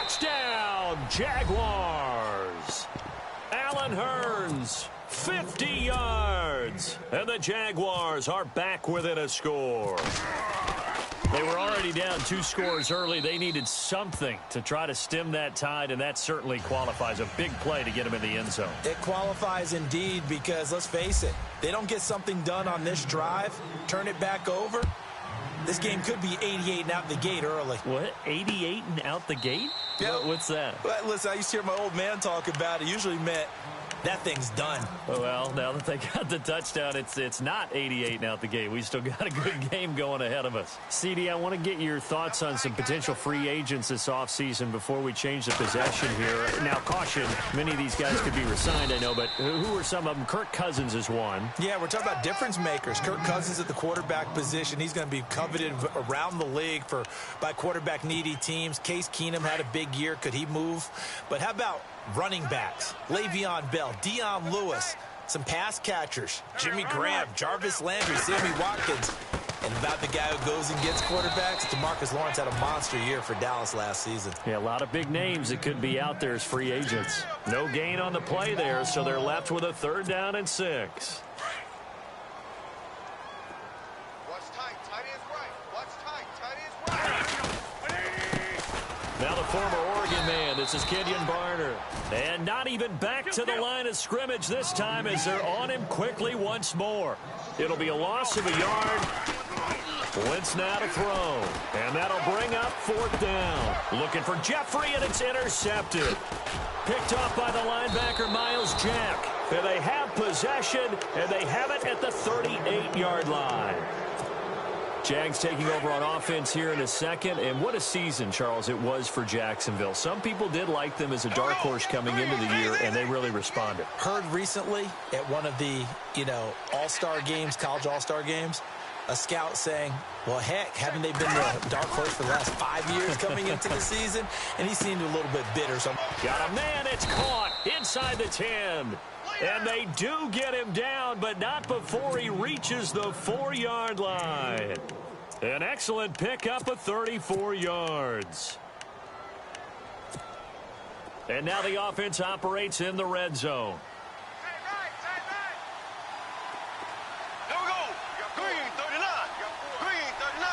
Touchdown, Jaguars. Allen Hurns, 50 yards. And the Jaguars are back within a score. They were already down 2 scores early. They needed something to try to stem that tide, and that certainly qualifies. A big play to get them in the end zone. It qualifies indeed because, let's face it, they don't get something done on this drive, turn it back over. This game could be 88 and out the gate early. What? 88 and out the gate? Yep. What's that? Well, listen, I used to hear my old man talk about it. Usually meant that thing's done. Well, now that they got the touchdown, it's not 88 and out the gate. We still got a good game going ahead of us. CD, I want to get your thoughts on some potential free agents this offseason before we change the possession here. Now, caution, many of these guys could be resigned, I know, but who are some of them? Kirk Cousins is one. Yeah, we're talking about difference makers. Kirk Cousins at the quarterback position. He's going to be coveted around the league by quarterback needy teams. Case Keenum had a big year. Could he move? But how about running backs? Le'Veon Bell, Dion Lewis, some pass catchers, Jimmy Graham, Jarvis Landry, Sammy Watkins. And about the guy who goes and gets quarterbacks, DeMarcus Lawrence had a monster year for Dallas last season. Yeah, a lot of big names that could be out there as free agents. No gain on the play there, so they're left with a 3rd down and 6. Now the former Oregon man, this is Kenyon Barner. And not even back to the line of scrimmage this time as they're on him quickly once more. It'll be a loss of a yard. Wentz now to throw. And that'll bring up 4th down. Looking for Jeffrey, and it's intercepted. Picked off by the linebacker, Miles Jack. And they have possession, and they have it at the 38-yard line. Jags taking over on offense here in a second, and what a season, Charles, it was for Jacksonville. Some people did like them as a dark horse coming into the year, and they really responded. Heard recently at one of the, all-star games, college all-star games, a scout saying, well, heck, haven't they been the dark horse for the last 5 years coming into the season? And he seemed a little bit bitter. So got a man, it's caught inside the 10. And they do get him down, but not before he reaches the 4-yard line. An excellent pickup of 34 yards. And now the offense operates in the red zone. Here we go. Green 39. Green 39.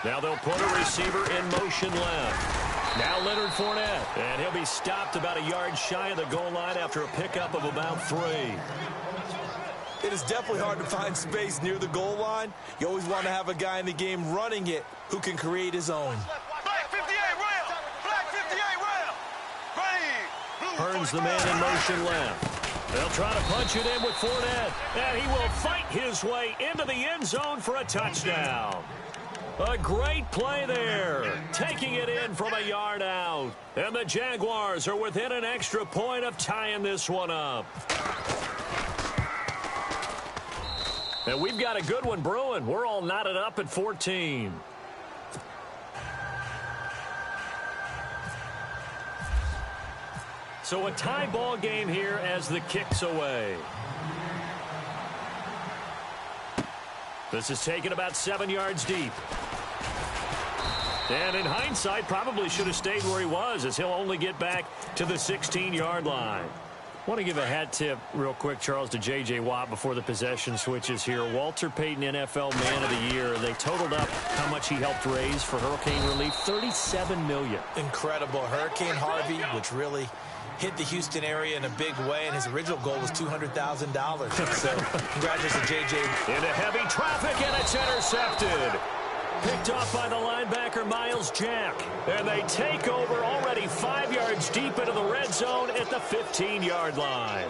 Now they'll put a receiver in motion left. Now Leonard Fournette, and he'll be stopped about a yard shy of the goal line after a pickup of about 3. It is definitely hard to find space near the goal line. You always want to have a guy in the game running it who can create his own. Black 58 rail. Black 58 rail. Green. Hurns the man in motion left. They'll try to punch it in with Fournette, and he will fight his way into the end zone for a touchdown. A great play there, taking it in from a yard out. And the Jaguars are within an extra point of tying this one up. And we've got a good one brewing. We're all knotted up at 14. So a tie ball game here as the kick's away. This is taken about 7 yards deep. And in hindsight, probably should have stayed where he was, as he'll only get back to the 16-yard line. I want to give a hat tip real quick, Charles, to J.J. Watt before the possession switches here. Walter Payton, NFL Man of the Year. They totaled up how much he helped raise for hurricane relief, $37 million. Incredible. Hurricane Harvey, which really hit the Houston area in a big way, and his original goal was $200,000. So congratulations to J.J. Into heavy traffic, and it's intercepted. Picked off by the linebacker, Miles Jack. And they take over already 5 yards deep into the red zone at the 15-yard line.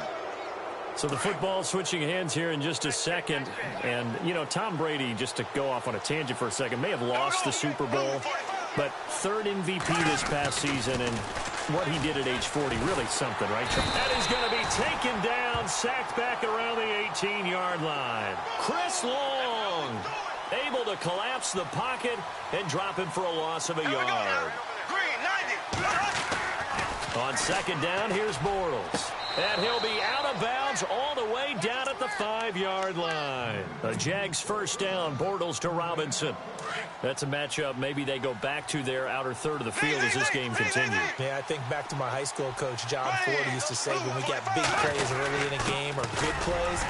So the football switching hands here in just a second. And, Tom Brady, just to go off on a tangent for a second, may have lost the Super Bowl. But 3rd MVP this past season, and what he did at age 40, really something, right? That is going to be taken down, sacked back around the 18-yard line. Chris Long able to collapse the pocket and drop him for a loss of a yard. Green 90. On 2nd down, here's Bortles. And he'll be out of bounds all the way down at the 5-yard line. The Jags 1st down, Bortles to Robinson. That's a matchup maybe they go back to their outer third of the field as this game continues. Yeah, I think back to my high school coach, John Ford, who used to say when we got big plays early in a game or good plays,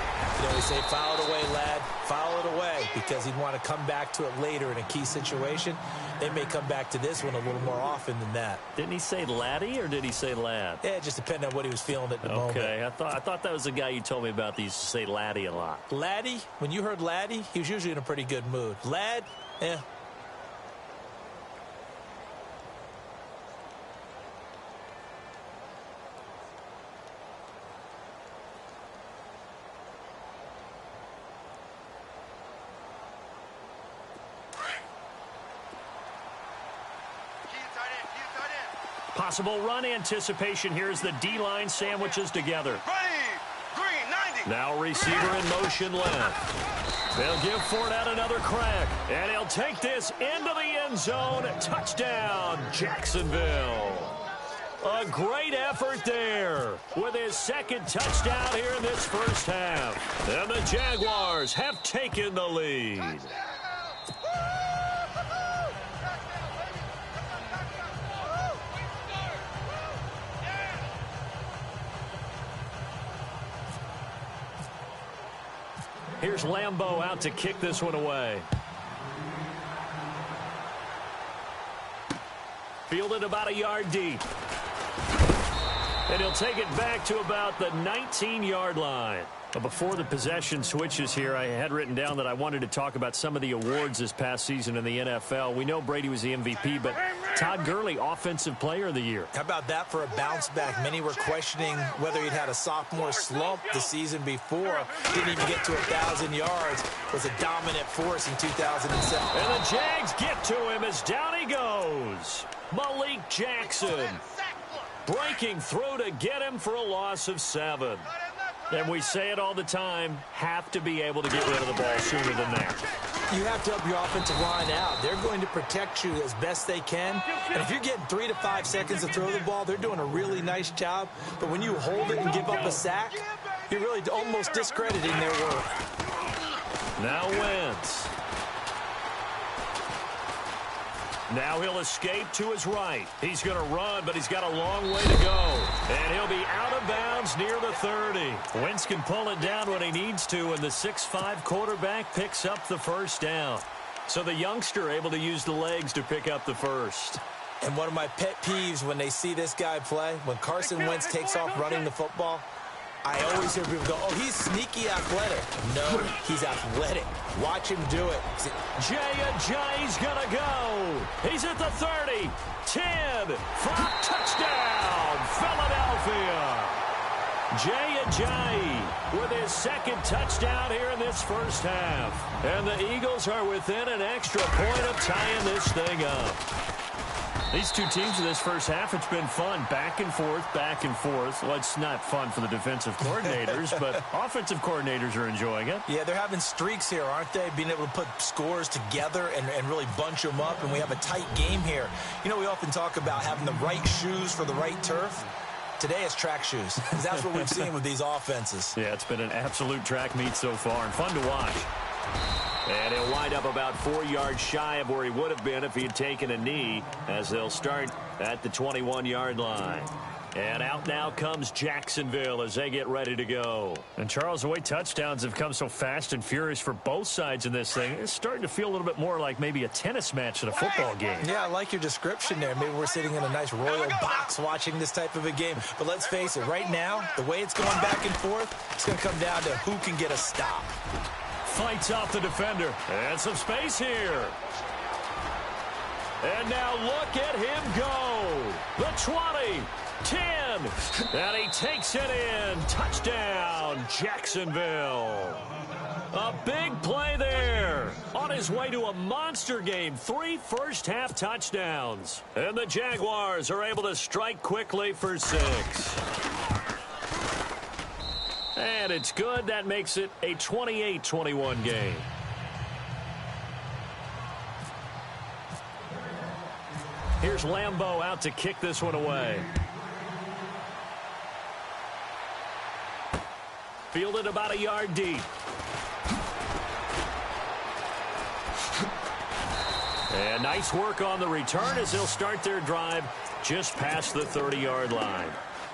he'd say, foul it away, lad, foul it away, because he'd want to come back to it later in a key situation. They may come back to this one a little more often than that. Didn't he say laddie or did he say lad? Yeah, it just depended on what he was feeling at the moment. Okay, I thought that was the guy you told me about that used to say laddie a lot. Laddie, when you heard laddie, he was usually in a pretty good mood. Lad, yeah. Possible run anticipation. Here's the D-line sandwiches together. Green, 90. Now receiver in motion left. They'll give Fournette another crack. And he'll take this into the end zone. Touchdown, Jacksonville. A great effort there with his second touchdown here in this first half. And the Jaguars have taken the lead. Here's Lambeau out to kick this one away. Fielded about a yard deep. And he'll take it back to about the 19-yard line. But before the possession switches here, I had written down that I wanted to talk about some of the awards this past season in the NFL. We know Brady was the MVP, but Todd Gurley, Offensive Player of the Year. How about that for a bounce back? Many were questioning whether he'd had a sophomore slump the season before. Didn't even get to 1,000 yards. Was a dominant force in 2007. And the Jags get to him as down he goes. Malik Jackson breaking through to get him for a loss of 7. And we say it all the time, have to be able to get rid of the ball sooner than that. You have to help your offensive line out. They're going to protect you as best they can. And if you're getting 3 to 5 seconds to throw the ball, they're doing a really nice job. But when you hold it and give up a sack, you're really almost discrediting their work. Now Wentz. Now he'll escape to his right. He's going to run, but he's got a long way to go. And he'll be out of bounds near the 30. Wentz can pull it down when he needs to, and the 6'5" quarterback picks up the first down. So the youngster able to use the legs to pick up the first. And one of my pet peeves when they see this guy play, when Carson Wentz takes off running the football, I always hear people go, oh, he's sneaky athletic. No, he's athletic. Watch him do it. Jay Ajayi's going to go. He's at the 30, 10, 5, touchdown, Philadelphia. Jay Ajayi with his second touchdown here in this first half. And the Eagles are within an extra point of tying this thing up. These two teams in this first half, it's been fun. Back and forth, back and forth. Well, it's not fun for the defensive coordinators, but offensive coordinators are enjoying it. Yeah, they're having streaks here, aren't they? Being able to put scores together and really bunch them up, and we have a tight game here. You know, we often talk about having the right shoes for the right turf. Today it's track shoes. That's what we've seen with these offenses. Yeah, it's been an absolute track meet so far, and fun to watch. And he'll wind up about 4 yards shy of where he would have been if he had taken a knee, as they'll start at the 21-yard line. And out now comes Jacksonville as they get ready to go. And Charles, the way touchdowns have come so fast and furious for both sides in this thing, it's starting to feel a little bit more like maybe a tennis match than a football game. Yeah, I like your description there. Maybe we're sitting in a nice royal box watching this type of a game. But let's face it, right now, the way it's going back and forth, it's going to come down to who can get a stop. Fights off the defender. And some space here. And now look at him go. The 20, 10, and he takes it in. Touchdown, Jacksonville. A big play there. On his way to a monster game. 3 first-half touchdowns. And the Jaguars are able to strike quickly for 6. And it's good. That makes it a 28-21 game. Here's Lambeau out to kick this one away. Fielded about a yard deep. And nice work on the return as they'll start their drive just past the 30-yard line.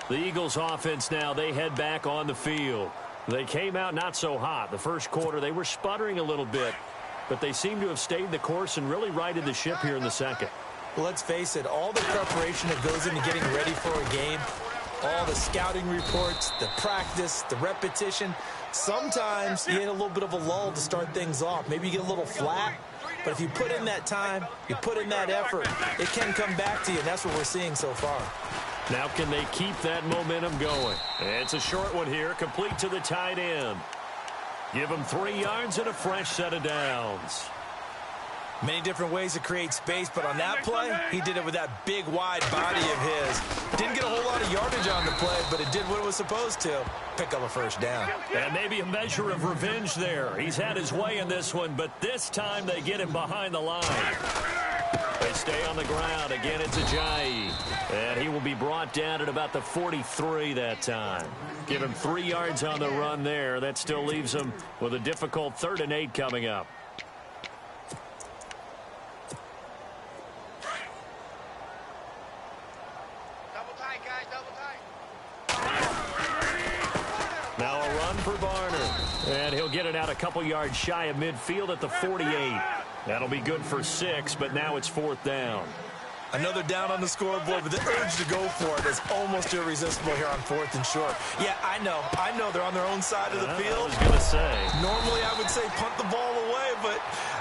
The Eagles offense now, they head back on the field. They came out not so hot. The first quarter, they were sputtering a little bit, but they seem to have stayed the course and really righted the ship here in the second. Well, let's face it, all the preparation that goes into getting ready for a game, all the scouting reports, the practice, the repetition, sometimes you get a little bit of a lull to start things off. Maybe you get a little flat, but if you put in that time, you put in that effort, it can come back to you, and that's what we're seeing so far. Now can they keep that momentum going? It's a short one here, complete to the tight end. Give him 3 yards and a fresh set of downs. Many different ways to create space, but on that play, he did it with that big, wide body of his. Didn't get a whole lot of yardage on the play, but it did what it was supposed to. Pick up a first down. And maybe a measure of revenge there. He's had his way in this one, but this time they get him behind the line. They stay on the ground. Again, it's Ajayi. And he will be brought down at about the 43 that time. Give him 3 yards on the run there. That still leaves him with a difficult 3rd and 8 coming up. Now a run for Barner. And he'll get it out a couple yards shy of midfield at the 48. That'll be good for 6, but now it's 4th down. Another down on the scoreboard, but the urge to go for it is almost irresistible here on 4th and short. Yeah, I know they're on their own side of the field. I was going to say. Normally I would say punt the ball away, but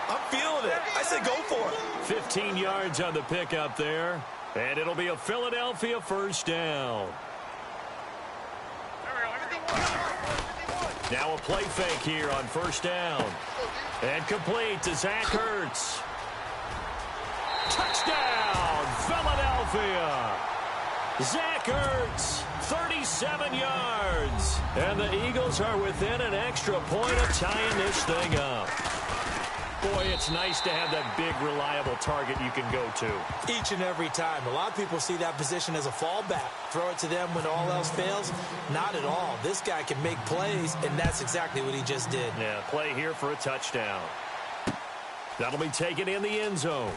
I'm feeling it. I say go for it. 15 yards on the pickup there, and it'll be a Philadelphia first down. Now a play fake here on first down. And complete to Zach Ertz. Touchdown, Philadelphia. Zach Ertz, 37 yards. And the Eagles are within an extra point of tying this thing up. Boy, it's nice to have that big, reliable target you can go to. Each and every time. A lot of people see that position as a fallback. Throw it to them when all else fails. Not at all. This guy can make plays, and that's exactly what he just did. Yeah, play here for a touchdown. That'll be taken in the end zone.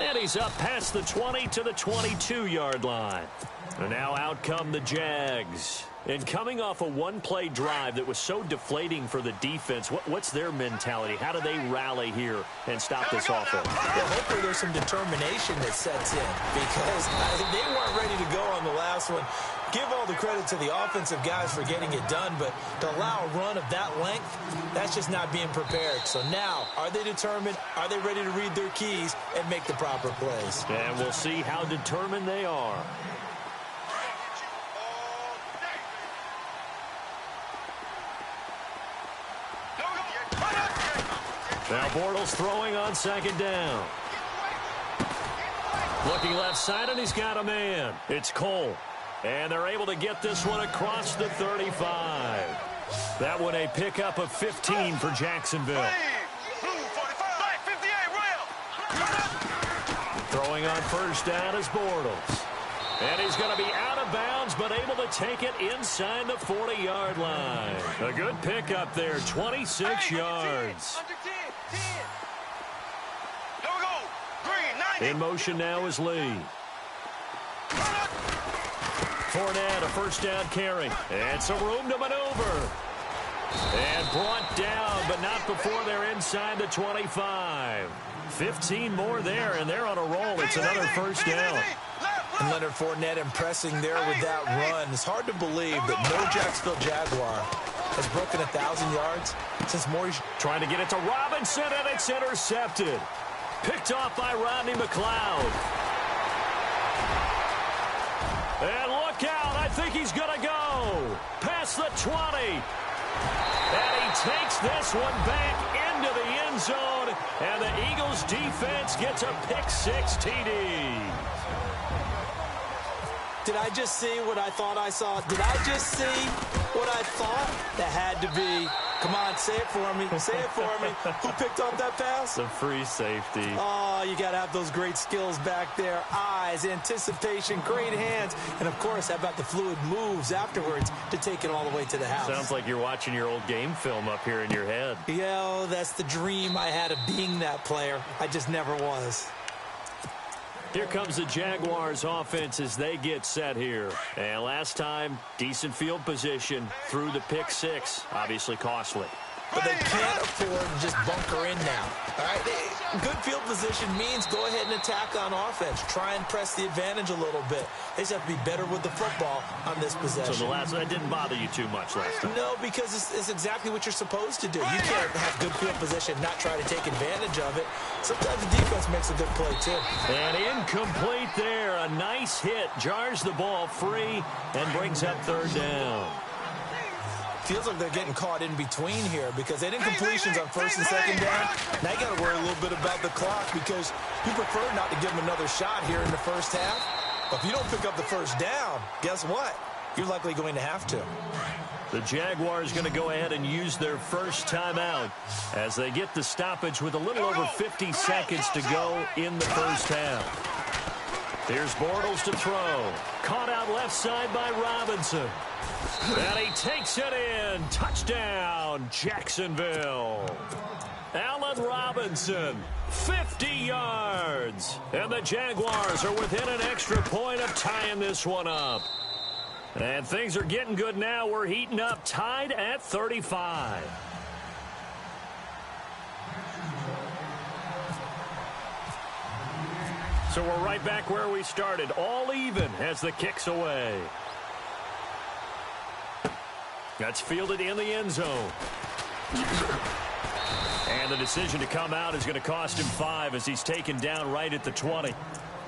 And he's up past the 20 to the 22-yard line. And now out come the Jags. And coming off a one-play drive that was so deflating for the defense, what's their mentality? How do they rally here and stop this offense? Well, hopefully there's some determination that sets in because they weren't ready to go on the last one. Give all the credit to the offensive guys for getting it done, but to allow a run of that length, that's just not being prepared. So now, are they determined? Are they ready to read their keys and make the proper plays? And we'll see how determined they are. Now Bortles throwing on second down. Looking left side, and he's got a man. It's Cole. And they're able to get this one across the 35. That one a pickup of 15 for Jacksonville. Throwing on first down is Bortles. And he's going to be out of bounds, but able to take it inside the 40-yard line. A good pickup there, 26 yards. In motion now is Lee. Fournette, a first down carry. And some room to maneuver. And brought down, but not before they're inside the 25. 15 more there, and they're on a roll. It's another first down. And Leonard Fournette impressing there with that run. It's hard to believe that no Jacksonville Jaguar has broken 1,000 yards since Maurice. Trying to get it to Robinson, and it's intercepted. Picked off by Rodney McLeod. And look out, I think he's going to go. Past the 20. And he takes this one back into the end zone. And the Eagles defense gets a pick-6 TD. Did I just see what I thought I saw? Did I just see what I thought? That had to be Come on, say it for me. Say it for me. Who picked up that pass? The free safety. Oh, you got to have those great skills back there. Eyes, anticipation, great hands. And, of course, how about the fluid moves afterwards to take it all the way to the house? Sounds like you're watching your old game film up here in your head. Yeah, oh, that's the dream I had of being that player. I just never was. Here comes the Jaguars offense as they get set here. And last time, decent field position through the pick six. Obviously costly. But they can't afford to just bunker in now. All right, good field position means go ahead and attack on offense. Try and press the advantage a little bit. They just have to be better with the football on this possession. So that didn't bother you too much last time? No, because it's exactly what you're supposed to do. You can't have good field position, not try to take advantage of it. Sometimes the defense makes a good play, too. And incomplete there. A nice hit. Jars the ball free and brings up third down. Feels like they're getting caught in between here because they did incompletions on first and second down. Now you got to worry a little bit about the clock because you prefer not to give them another shot here in the first half. But if you don't pick up the first down, guess what? You're likely going to have to. The Jaguars going to go ahead and use their first timeout as they get the stoppage with a little over 50 seconds to go in the first half. Here's Bortles to throw. Caught out left side by Robinson. And he takes it in. Touchdown, Jacksonville. Allen Robinson, 50 yards. And the Jaguars are within an extra point of tying this one up. And things are getting good now. We're heating up, tied at 35. So we're right back where we started, all even as the kick's away. That's fielded in the end zone. And the decision to come out is going to cost him 5 as he's taken down right at the 20.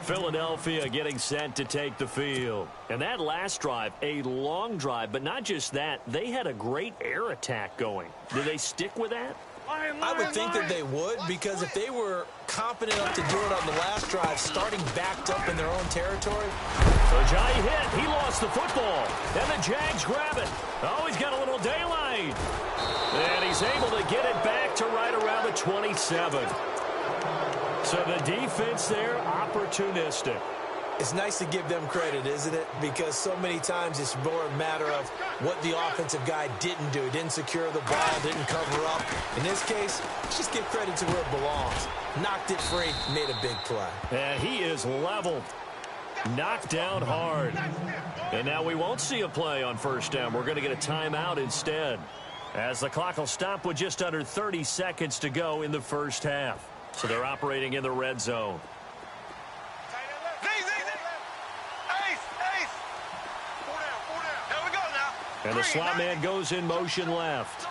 Philadelphia getting set to take the field. And that last drive, a long drive, but not just that, they had a great air attack going. Do they stick with that? I would think that they would, because if they were competent enough to do it on the last drive, starting backed up in their own territory. Ajayi hit. He lost the football. And the Jags grab it. Oh, he's got a little daylight. And he's able to get it back to right around the 27. So the defense there, opportunistic. It's nice to give them credit, isn't it? Because so many times it's more a matter of what the offensive guy didn't do. Didn't secure the ball, didn't cover up. In this case, just give credit to where it belongs. Knocked it free, made a big play. And he is leveled. Knocked down hard. And now we won't see a play on first down. We're going to get a timeout instead, as the clock will stop with just under 30 seconds to go in the first half. So they're operating in the red zone. And the slot man goes in motion left.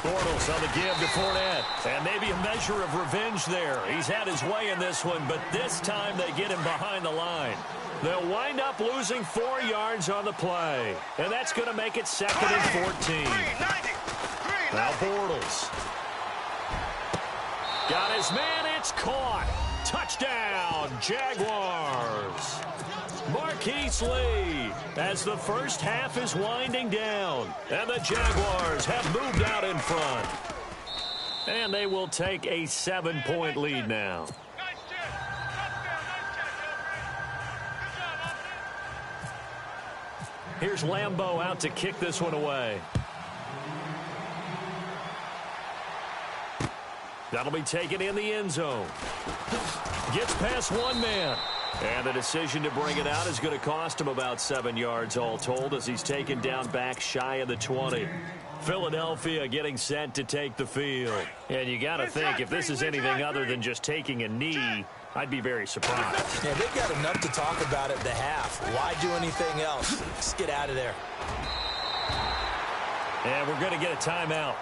Bortles on the give to Fournette. And maybe a measure of revenge there. He's had his way in this one, but this time they get him behind the line. They'll wind up losing 4 yards on the play. And that's going to make it 2nd and 14. Now Bortles. Got his man. It's caught. Touchdown, Jaguars. Marquise Lee as the first half is winding down. And the Jaguars have moved out in front. And they will take a 7-point lead now. Here's Lambeau out to kick this one away. That'll be taken in the end zone. Gets past one man. And the decision to bring it out is going to cost him about 7 yards all told as he's taken down back shy of the 20. Philadelphia getting set to take the field. And you got to think, if this is anything other than just taking a knee, I'd be very surprised. Yeah, they've got enough to talk about at the half. Why do anything else? Just get out of there. And we're going to get a timeout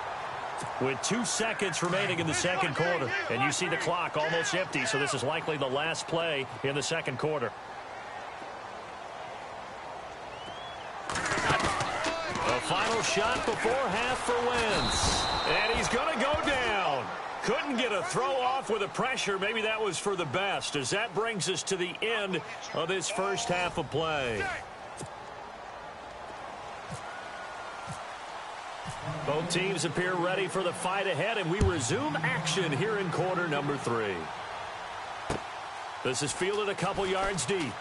with 2 seconds remaining in the second quarter. And you see the clock almost empty, so this is likely the last play in the second quarter. A final shot before half for Wentz. And he's going to go down. Couldn't get a throw off with the pressure. Maybe that was for the best, as that brings us to the end of this first half of play. Both teams appear ready for the fight ahead, and we resume action here in quarter number 3. This is fielded a couple yards deep.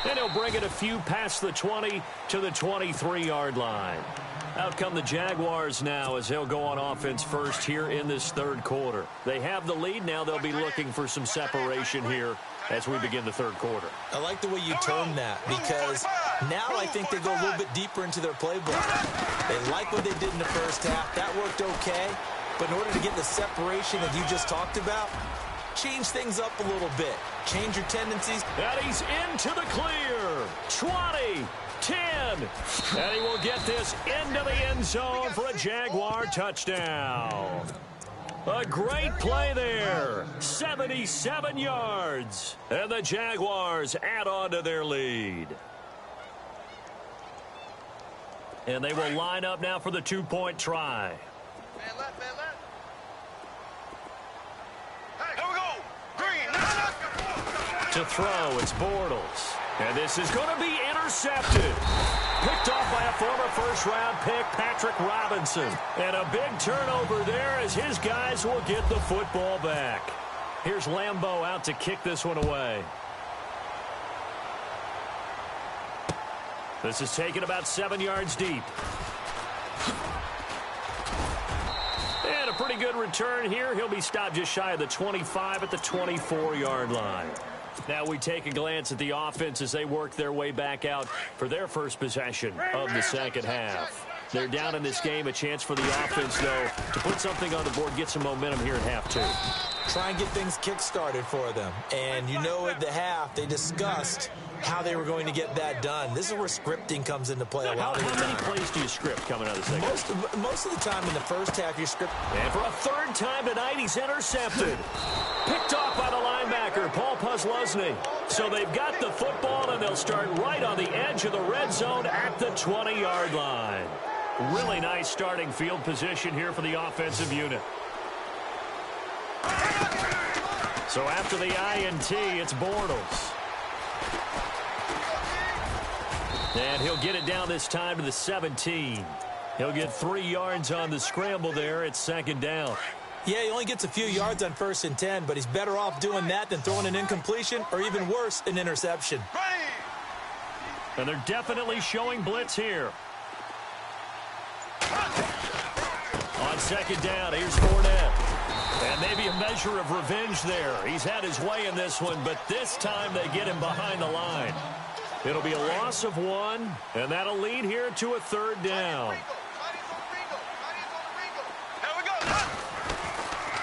And he'll bring it a few past the 20 to the 23-yard line. Out come the Jaguars now as they'll go on offense first here in this third quarter. They have the lead. Now they'll be looking for some separation here as we begin the third quarter. I like the way you term that because now I think they go a little bit deeper into their playbook. They like what they did in the first half. That worked okay. But in order to get the separation that you just talked about, change things up a little bit. Change your tendencies. And he's into the clear. 20, 10. And he will get this into the end zone for a Jaguar touchdown. A great play there. 77 yards. And the Jaguars add on to their lead. And they will line up now for the two-point try. Man left, man left. Hey, here we go. Green, To throw, it's Bortles. And this is going to be intercepted. Picked off by a former first-round pick, Patrick Robinson. And a big turnover there as his guys will get the football back. Here's Lambeau out to kick this one away. This is taken about 7 yards deep. And a pretty good return here. He'll be stopped just shy of the 25 at the 24-yard line. Now we take a glance at the offense as they work their way back out for their first possession of the second half. They're down in this game. A chance for the offense, though, to put something on the board, get some momentum here in half 2. Try and get things kick-started for them. And you know at the half, they discussed how they were going to get that done. This is where scripting comes into play a lot of the time. How many plays do you script coming out of the second half? Most of the time in the first half, you script. And for a third time tonight, he's intercepted. Picked off by the linebacker, Paul Posluszny. So they've got the football, and they'll start right on the edge of the red zone at the 20-yard line. Really nice starting field position here for the offensive unit. So after the INT, it's Bortles. And he'll get it down this time to the 17. He'll get 3 yards on the scramble there. It's second down. Yeah, he only gets a few yards on 1st and 10, but he's better off doing that than throwing an incompletion or even worse, an interception. And they're definitely showing blitz here. On second down, here's Fournette. And maybe a measure of revenge there. He's had his way in this one, but this time they get him behind the line. It'll be a loss of 1, and that'll lead here to a third down.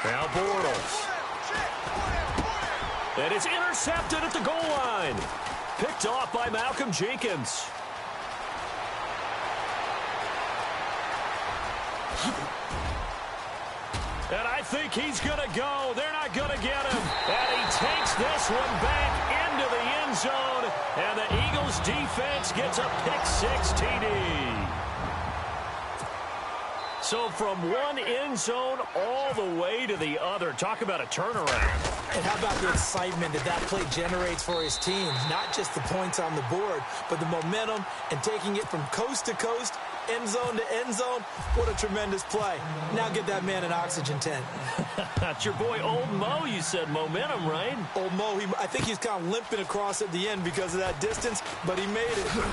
Now Bortles. And it's intercepted at the goal line. Picked off by Malcolm Jenkins. And I think he's going to go. They're not going to get him. And he takes this one back into the end zone. And the Eagles defense gets a pick-6 TD. So from one end zone all the way to the other. Talk about a turnaround. And how about the excitement that play generates for his team? Not just the points on the board, but the momentum and taking it from coast to coast, end zone to end zone. What a tremendous play. Now get that man an oxygen tent. That's your boy Old Mo. You said momentum, right? Old Mo, I think he's kind of limping across at the end because of that distance, but he made it.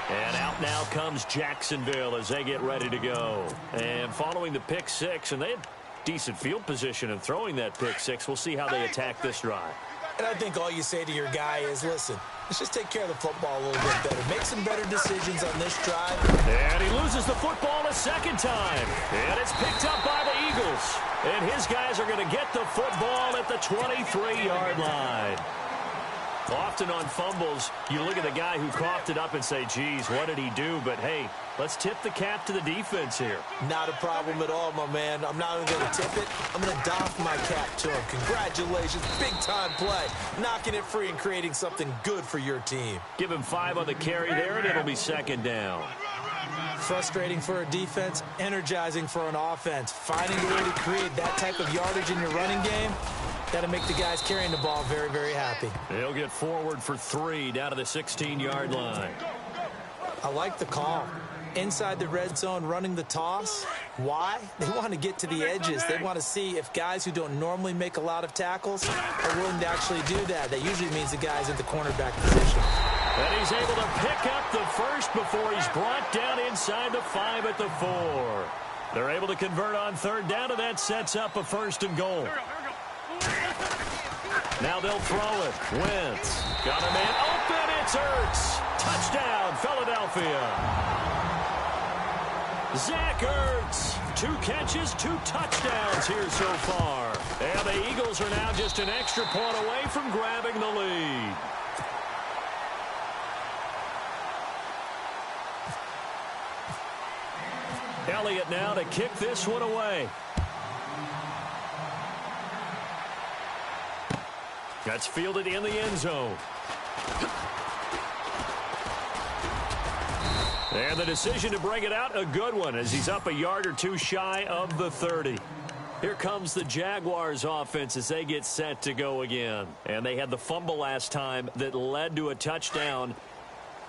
And out now comes Jacksonville as they get ready to go. And following the pick-6, and they had decent field position in throwing that pick-6. We'll see how they attack this drive. And I think all you say to your guy is, listen, let's just take care of the football a little bit better. Make some better decisions on this drive. And he loses the football a second time. And it's picked up by the Eagles. And his guys are going to get the football at the 23-yard line. Often on fumbles, you look at the guy who coughed it up and say, geez, what did he do? But, hey, let's tip the cap to the defense here. Not a problem at all, my man. I'm not even going to tip it. I'm going to doff my cap to him. Congratulations. Big-time play. Knocking it free and creating something good for your team. Give him 5 on the carry there, and it'll be second down. Frustrating for a defense, energizing for an offense. Finding a way to create that type of yardage in your running game, that'll make the guys carrying the ball very, very happy. He'll get forward for 3 down to the 16-yard line. I like the call. Inside the red zone, running the toss. Why? They want to get to the edges. They want to see if guys who don't normally make a lot of tackles are willing to actually do that. That usually means the guys at the cornerback position. And he's able to pick up the first before he's brought down inside the 5 at the 4. They're able to convert on third down, and that sets up a 1st and goal. Now they'll throw it. Wentz got a man open. It's Ertz. Touchdown, Philadelphia. Zach Ertz, 2 catches, 2 touchdowns here so far. And the Eagles are now just an extra point away from grabbing the lead. Elliott now to kick this one away. That's fielded in the end zone. And the decision to bring it out, a good one, as he's up a yard or 2 shy of the 30. Here comes the Jaguars offense as they get set to go again. And they had the fumble last time that led to a touchdown.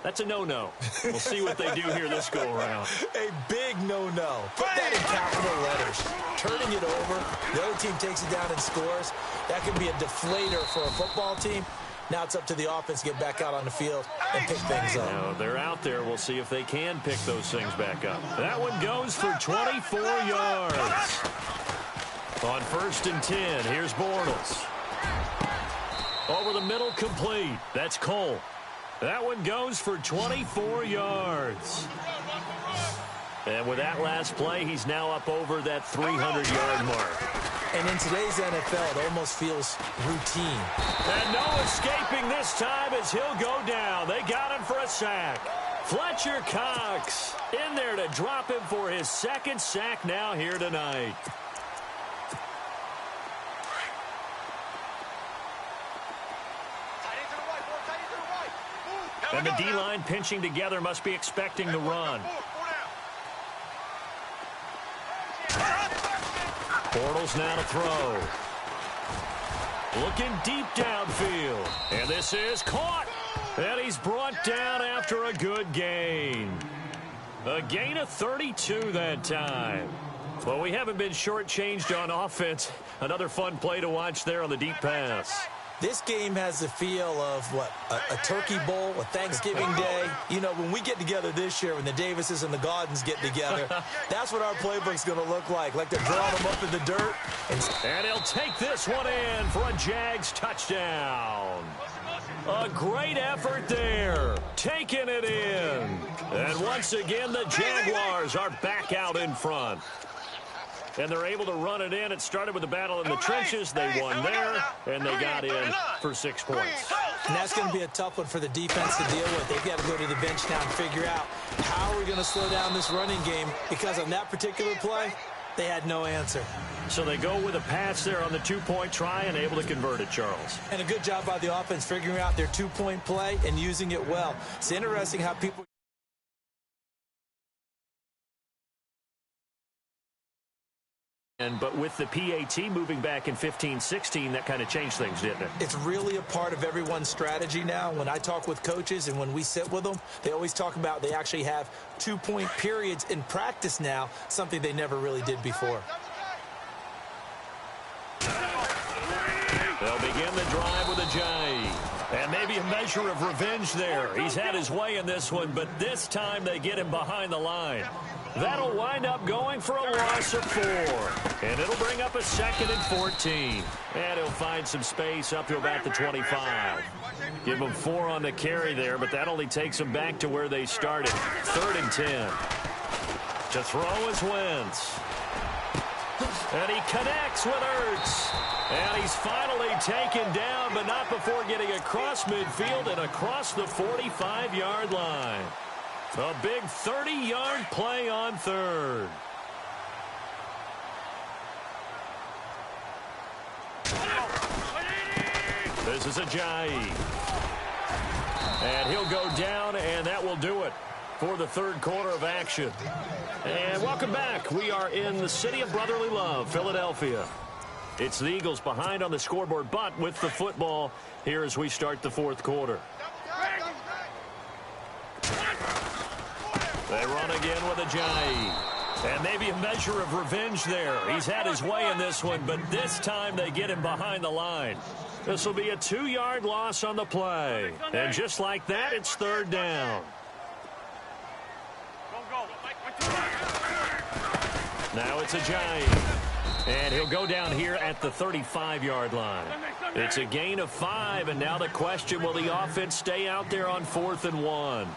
That's a no-no. We'll see what they do here this go-around. A big no-no. Put that in capital letters. Turning it over, the other team takes it down and scores. That can be a deflator for a football team. Now it's up to the offense to get back out on the field and pick things up. Now they're out there. We'll see if they can pick those things back up. That one goes for 24 yards. On 1st and 10, here's Bortles. Over the middle, complete. That's Cole. That one goes for 24 yards. And with that last play, he's now up over that 300-yard mark. And in today's NFL, it almost feels routine. And no escaping this time as he'll go down. They got him for a sack. Fletcher Cox in there to drop him for his 2nd sack now here tonight. And the D-line pinching together must be expecting the run. Bortles now to throw. Looking deep downfield. And this is caught. And he's brought down after a good gain. A gain of 32 that time. Well, we haven't been shortchanged on offense. Another fun play to watch there on the deep pass. This game has the feel of, what, a turkey bowl, a Thanksgiving day. You know, when we get together this year, when the Davises and the Gaudens get together, that's what our playbook's going to look like they're drawing them up in the dirt. And he'll take this one in for a Jags touchdown. A great effort there, taking it in. And once again, the Jaguars are back out in front. And they're able to run it in. It started with a battle in the trenches. They won there, and they got in for 6 points. And that's going to be a tough one for the defense to deal with. They've got to go to the bench now and figure out how are we going to slow down this running game, because on that particular play, they had no answer. So they go with a pass there on the 2-point try and able to convert it, Charles. And a good job by the offense figuring out their 2-point play and using it well. It's interesting how people... But with the PAT moving back in 15-16, that kind of changed things, didn't it? It's really a part of everyone's strategy now. When I talk with coaches and when we sit with them, they always talk about they actually have 2-point periods in practice now, something they never really did before. They'll begin the drive with a J. And maybe a measure of revenge there. He's had his way in this one, but this time they get him behind the line. That'll wind up going for a loss of 4. And it'll bring up a 2nd and 14. And he'll find some space up to about the 25. Give him 4 on the carry there, but that only takes him back to where they started. 3rd and 10. To throw is Wentz. And he connects with Ertz. And he's finally taken down, but not before getting across midfield and across the 45-yard line. A big 30-yard play on 3rd. This is Ajayi. And he'll go down, and that will do it for the 3rd quarter of action. And welcome back. We are in the city of brotherly love, Philadelphia. It's the Eagles behind on the scoreboard, but with the football here as we start the 4th quarter. They run again with Ajayi. And maybe a measure of revenge there. He's had his way in this one, but this time they get him behind the line. This will be a 2-yard loss on the play. And just like that, it's third down. Now it's Ajayi. And he'll go down here at the 35-yard line. It's a gain of 5, and now the question, will the offense stay out there on 4th and 1?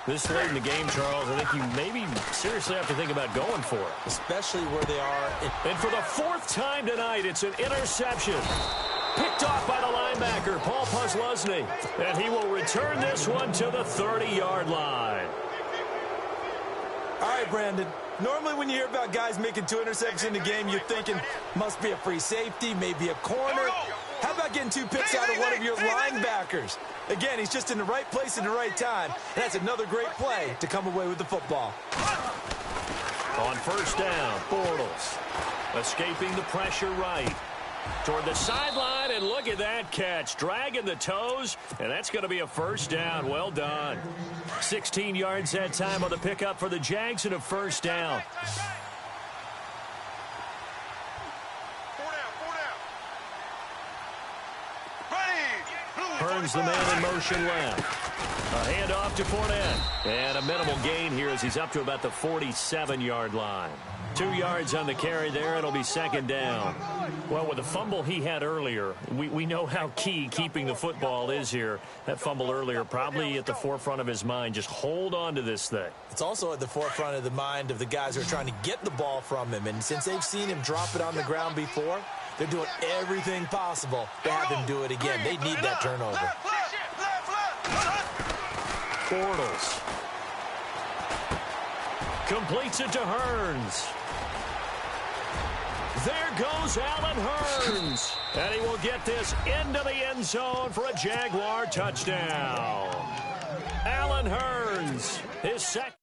This late in the game, Charles, I think you maybe seriously have to think about going for it. Especially where they are. And for the 4th time tonight, it's an interception. Picked off by the linebacker, Paul Posluszny. And he will return this one to the 30-yard line. All right, Brandon. Normally when you hear about guys making 2 interceptions in the game, you're thinking must be a free safety, maybe a corner. How about getting 2 picks out of one of your linebackers? Again, he's just in the right place at the right time. That's another great play to come away with the football. On first down, Bortles escaping the pressure right. Toward the sideline, and look at that catch. Dragging the toes, and that's going to be a first down. Well done. 16 yards that time on the pickup for the Jags and a first down. 4 down. Hearns the man in motion left. A handoff to Fournette. And a minimal gain here as he's up to about the 47-yard line. 2 yards on the carry there. It'll be second down. Well, with the fumble he had earlier, we know how key keeping the football is here. That fumble earlier probably at the forefront of his mind. Just hold on to this thing. It's also at the forefront of the mind of the guys who are trying to get the ball from him. And since they've seen him drop it on the ground before, they're doing everything possible to have him do it again. They need that turnover. Bortles completes it to Hearns. There goes Allen Hearns. And he will get this into the end zone for a Jaguar touchdown. Allen Hearns, his second.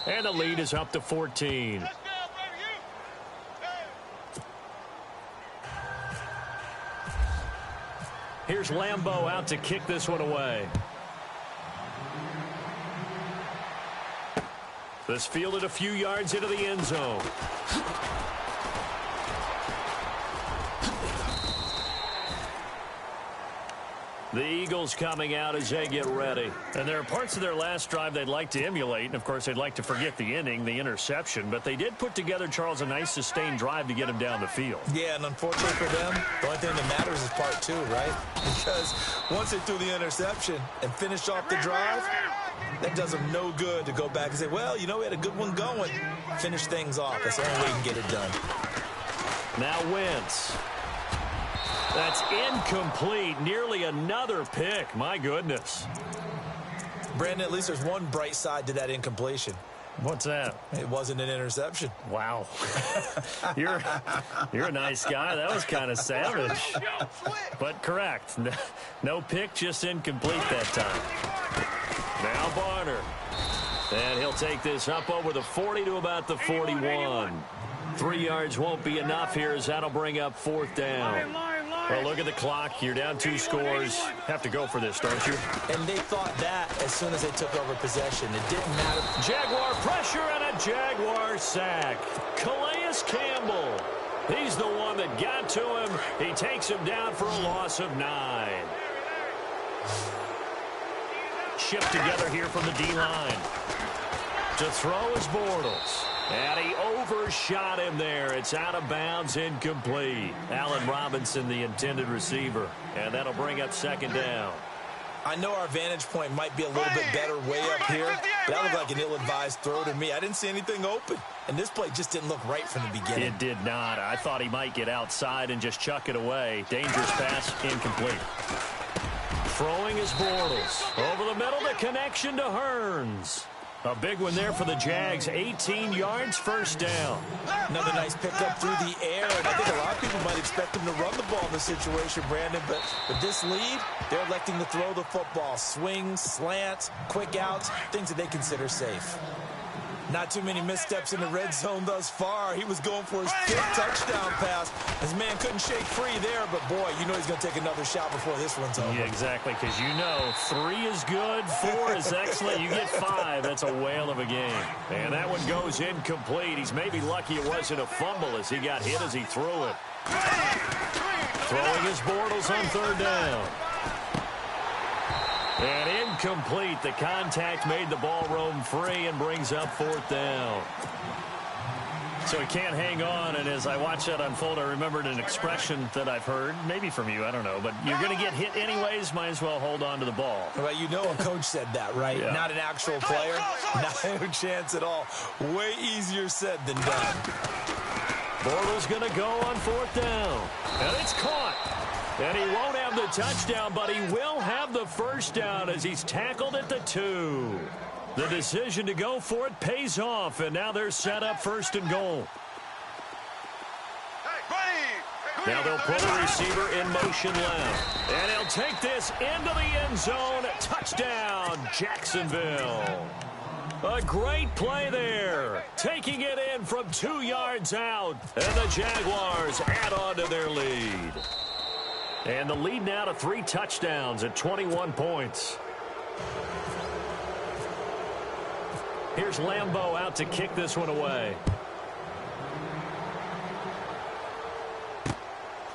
And the lead is up to 14. Here's Lambeau out to kick this one away. This fielded a few yards into the end zone. The Eagles coming out as they get ready. And there are parts of their last drive they'd like to emulate. And, of course, they'd like to forget the inning, the interception. But they did put together, Charles, a nice sustained drive to get him down the field. Yeah, and unfortunately for them, the only thing that matters is part 2, right? Because once they threw the interception and finished off the drive, that does them no good to go back and say, well, you know, we had a good one going. Finish things off. That's the only way you can get it done. Now Wentz. That's incomplete. Nearly another pick. My goodness. Brandon, at least there's one bright side to that incompletion. What's that? It wasn't an interception. Wow. You're a nice guy. That was kind of savage. But correct. No pick, just incomplete that time. Now Barner. And he'll take this up over the 40 to about the 41. 3 yards won't be enough here as that'll bring up fourth down. Well, look at the clock. You're down 2 scores. Have to go for this, don't you? And they thought that as soon as they took over possession. It didn't matter. Jaguar pressure and a Jaguar sack. Calais Campbell. He's the one that got to him. He takes him down for a loss of 9. Shipped together here from the D-line. To throw is Bortles. And he overshot him there. It's out of bounds, incomplete. Allen Robinson, the intended receiver. And that'll bring up second down. I know our vantage point might be a little bit better way up here. That looked like an ill-advised throw to me. I didn't see anything open. And this play just didn't look right from the beginning. It did not. I thought he might get outside and just chuck it away. Dangerous pass, incomplete. Throwing is Bortles. Over the middle, the connection to Hearns. A big one there for the Jags. 18 yards, first down. Another nice pickup through the air. And I think a lot of people might expect them to run the ball in this situation, Brandon. But with this lead, they're electing to throw the football. Swings, slants, quick outs, things that they consider safe. 4th and 1 Things that they consider safe. Not too many missteps in the red zone thus far. He was going for his 5th touchdown pass. His man couldn't shake free there, but boy, you know he's going to take another shot before this one's over. Yeah, exactly, because you know 3 is good, 4 is excellent. You get 5, that's a whale of a game. And that one goes incomplete. He's maybe lucky it wasn't a fumble as he got hit as he threw it. Throwing his Bortles on 3rd down. And incomplete. The contact made the ball roam free and brings up 4th down. So he can't hang on, and as I watch that unfold, I remembered an expression that I've heard, maybe from you, I don't know, but you're going to get hit anyways, might as well hold on to the ball. Well, you know a coach said that, right? Yeah. Not an actual player. No chance at all. Way easier said than done. Bortles going to go on 4th down, and it's caught. And he won't have the touchdown, but he will have the 1st down as he's tackled at the 2. The decision to go for it pays off, and now they're set up 1st and goal. Now they'll put a receiver in motion left. And he'll take this into the end zone. Touchdown, Jacksonville. A great play there. Taking it in from 2 yards out. And the Jaguars add on to their lead. And the lead now to 3 touchdowns at 21 points. Here's Lambeau out to kick this one away.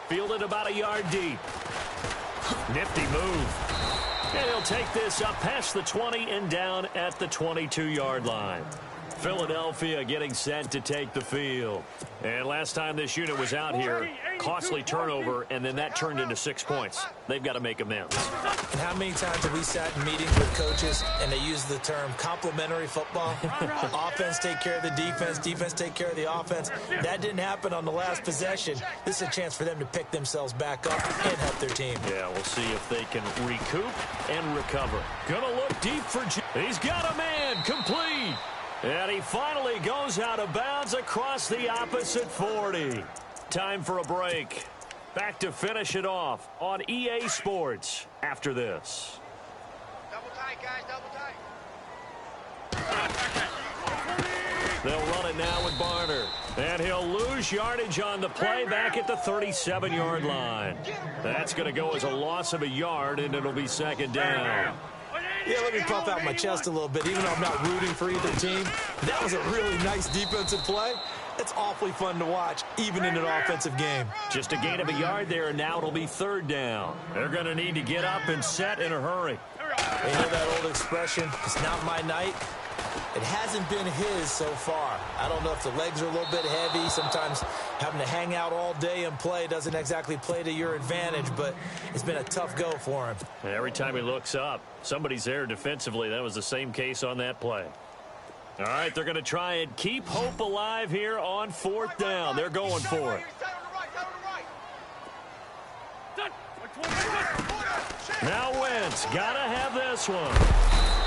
Fielded about a yard deep. Nifty move. And he'll take this up past the 20 and down at the 22-yard line. Philadelphia getting set to take the field. And last time this unit was out here, costly turnover, and then that turned into 6 points. They've got to make amends. And how many times have we sat in meetings with coaches and they use the term complementary football? Offense take care of the defense, defense take care of the offense. That didn't happen on the last possession. This is a chance for them to pick themselves back up and help their team. Yeah, we'll see if they can recoup and recover. Gonna look deep for He's got a man, complete. And he finally goes out of bounds across the opposite 40. Time for a break. Back to finish it off on EA Sports after this. Double tight, guys, double tight. They'll run it now with Barner. And he'll lose yardage on the play back at the 37-yard line. That's going to go as a loss of a yard, and it'll be 2nd down. Yeah, let me puff out my chest a little bit, even though I'm not rooting for either team. That was a really nice defensive play. It's awfully fun to watch, even in an offensive game. Just a gain of a yard there, and now it'll be 3rd down. They're going to need to get up and set in a hurry. You know that old expression, it's not my night? It hasn't been his so far. I don't know if the legs are a little bit heavy. Sometimes having to hang out all day and play doesn't exactly play to your advantage, but it's been a tough go for him. And every time he looks up, somebody's there defensively. That was the same case on that play. All right, they're going to try and keep hope alive here on 4th down. They're going for it. Now Wentz, got to have this one.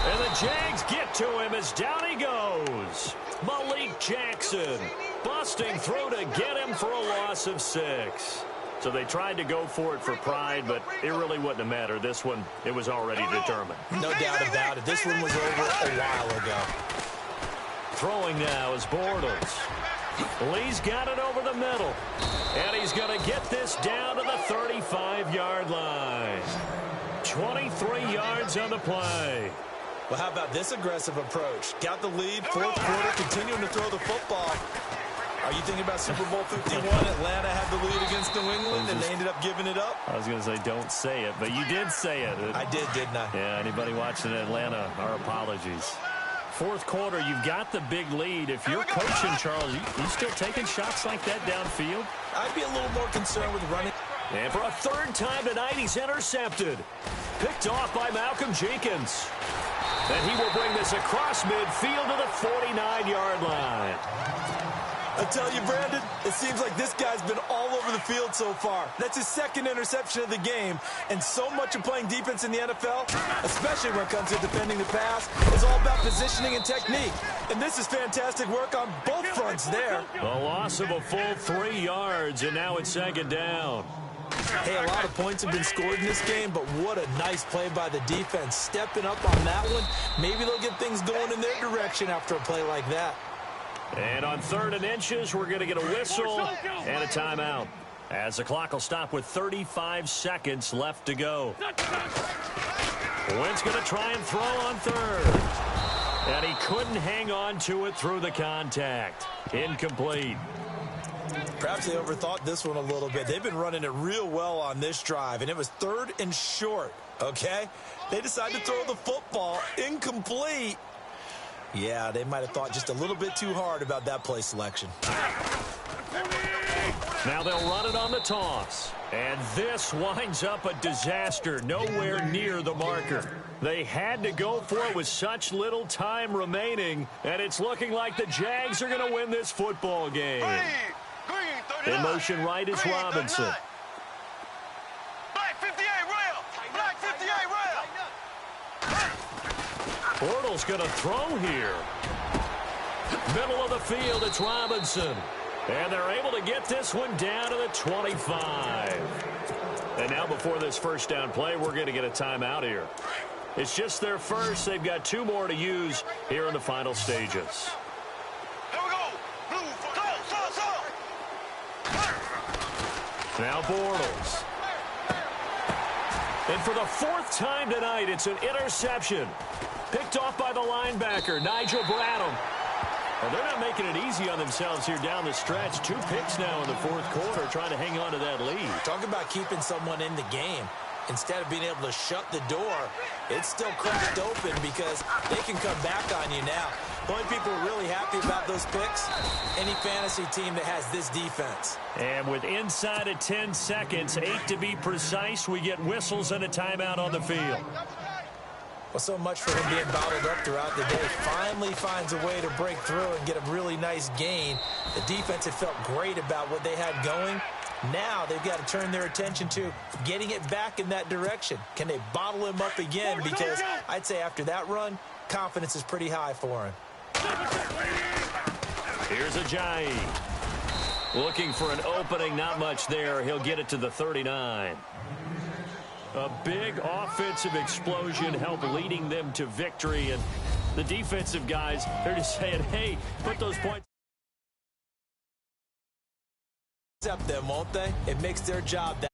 And the Jags get to him as down he goes. Malik Jackson busting through to get him for a loss of 6. So they tried to go for it for pride, but it really wouldn't have mattered. This one, it was already determined. No doubt about it. This one was over a while ago. Throwing now is Bortles. Lee's got it over the middle. And he's going to get this down to the 35-yard line. 23 yards on the play. Well, how about this aggressive approach? Got the lead, 4th quarter, continuing to throw the football. Are you thinking about Super Bowl 51? Atlanta had the lead against New England, and they ended up giving it up? I was going to say, don't say it, but you did say it. I did, didn't I? Yeah, anybody watching Atlanta, our apologies. 4th quarter, you've got the big lead. If you're coaching, Charles, you still taking shots like that downfield? I'd be a little more concerned with running. And for a 3rd time tonight, he's intercepted. Picked off by Malcolm Jenkins. And he will bring this across midfield to the 49-yard line. I tell you, Brandon, it seems like this guy's been all over the field so far. That's his 2nd interception of the game. And so much of playing defense in the NFL, especially when it comes to defending the pass, is all about positioning and technique. And this is fantastic work on both fronts there. A loss of a full 3 yards, and now it's 2nd down. Hey, a lot of points have been scored in this game, but what a nice play by the defense. Stepping up on that one, maybe they'll get things going in their direction after a play like that. And on 3rd and inches, we're going to get a whistle and a timeout, as the clock will stop with 35 seconds left to go. Wentz going to try and throw on 3rd. And he couldn't hang on to it through the contact. Incomplete. Perhaps they overthought this one a little bit. They've been running it real well on this drive, and it was 3rd and short, okay? They decided to throw the football incomplete. Yeah, they might have thought just a little bit too hard about that play selection. Now they'll run it on the toss. And this winds up a disaster, nowhere near the marker. They had to go for it with such little time remaining, and it's looking like the Jags are going to win this football game. In motion right is Robinson. Black 58 rail. Black 58 rail. Bortles going to throw here. Middle of the field, it's Robinson. And they're able to get this one down to the 25. And now before this first down play, we're going to get a timeout here. It's just their first. They've got 2 more to use here in the final stages. Here we go. Blue. Now Bortles. And for the 4th time tonight, it's an interception. Picked off by the linebacker, Nigel Bradham. Well, they're not making it easy on themselves here down the stretch. 2 picks now in the 4th quarter, trying to hang on to that lead. Talk about keeping someone in the game. Instead of being able to shut the door, it's still cracked open because they can come back on you now. The only people really happy about those picks, any fantasy team that has this defense. And with inside of 10 seconds, 8 to be precise, we get whistles and a timeout on the field. Well, so much for him being bottled up throughout the day. Finally finds a way to break through and get a really nice gain. The defense had felt great about what they had going. Now they've got to turn their attention to getting it back in that direction. Can they bottle him up again? Because I'd say after that run, confidence is pretty high for him. Here's Ajayi. Looking for an opening, not much there. He'll get it to the 39. A big offensive explosion helped leading them to victory. And the defensive guys, they're just saying, hey, put those points. Accept them, won't they? It makes their job that